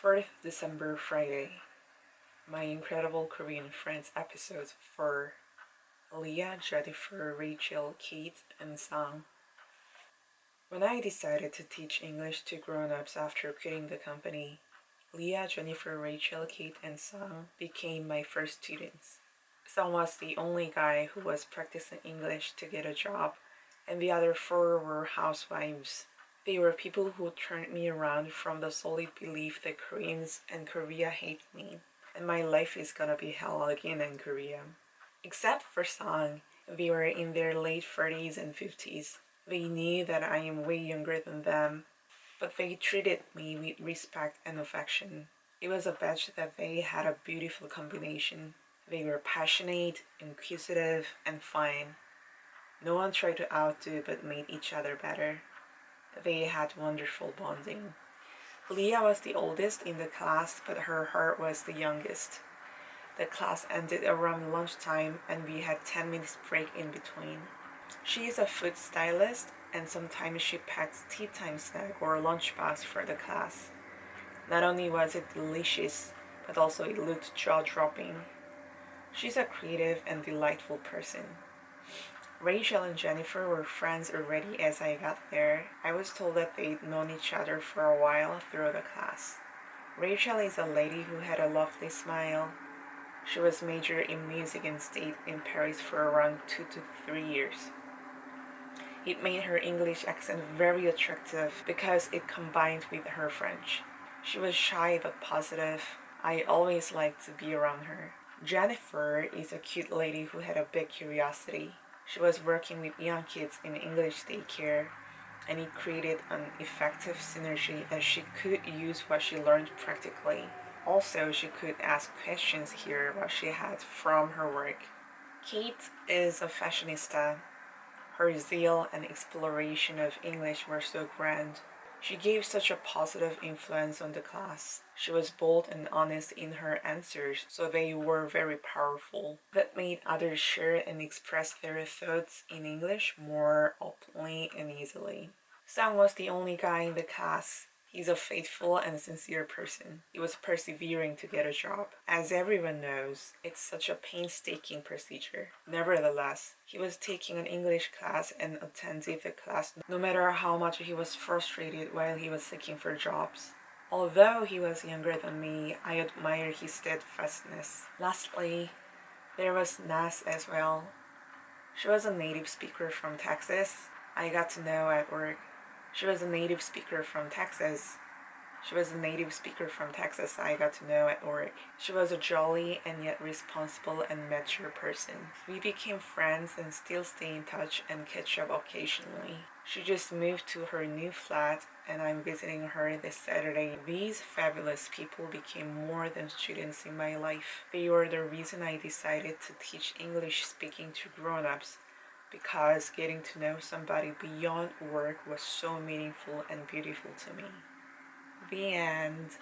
4th December Friday. My Incredible Korean Friends episodes for Leah, Jennifer, Rachel, Kate, and Sang. When I decided to teach English to grown-ups after quitting the company, Leah, Jennifer, Rachel, Kate, and Sang became my first students. Sang was the only guy who was practicing English to get a job, and the other four were housewives. They were people who turned me around from the solid belief that Koreans and Korea hate me, and my life is gonna be hell again in Korea. Except for Sang, they were in their late 40s and 50s. They knew that I am way younger than them, but they treated me with respect and affection. It was a batch that they had a beautiful combination. They were passionate, inquisitive, and fun. No one tried to outdo but made each other better. They had wonderful bonding. Leah was the oldest in the class, but her heart was the youngest. The class ended around lunchtime and we had 10 minutes break in between. She is a food stylist and sometimes she packs tea time snack or lunchbox for the class. Not only was it delicious, but also it looked jaw-dropping. She's a creative and delightful person. Rachel and Jennifer were friends already as I got there. I was told that they'd known each other for a while through the class. Rachel is a lady who had a lovely smile. She was majored in music and stayed in Paris for around 2 to 3 years. It made her English accent very attractive because it combined with her French. She was shy but positive. I always liked to be around her. Jennifer is a cute lady who had a big curiosity. She was working with young kids in English daycare, and it created an effective synergy as she could use what she learned practically. Also, she could ask questions here what she had from her work. Kate is a fashionista. Her zeal and exploration of English were so grand. She gave such a positive influence on the class. She was bold and honest in her answers, so they were very powerful. That made others share and express their thoughts in English more openly and easily. Sang was the only guy in the class. He's a faithful and sincere person. He was persevering to get a job. As everyone knows, it's such a painstaking procedure. Nevertheless, he was taking an English class and attended the class no matter how much he was frustrated while he was seeking for jobs. Although he was younger than me, I admire his steadfastness. Lastly, there was Nas as well. She was a native speaker from Texas. I got to know at work. She was a native speaker from Texas. I got to know at work. She was a jolly and yet responsible and mature person. We became friends and still stay in touch and catch up occasionally. She just moved to her new flat and I'm visiting her this Saturday. These fabulous people became more than students in my life. They were the reason I decided to teach English speaking to grown-ups, because getting to know somebody beyond work was so meaningful and beautiful to me. The end.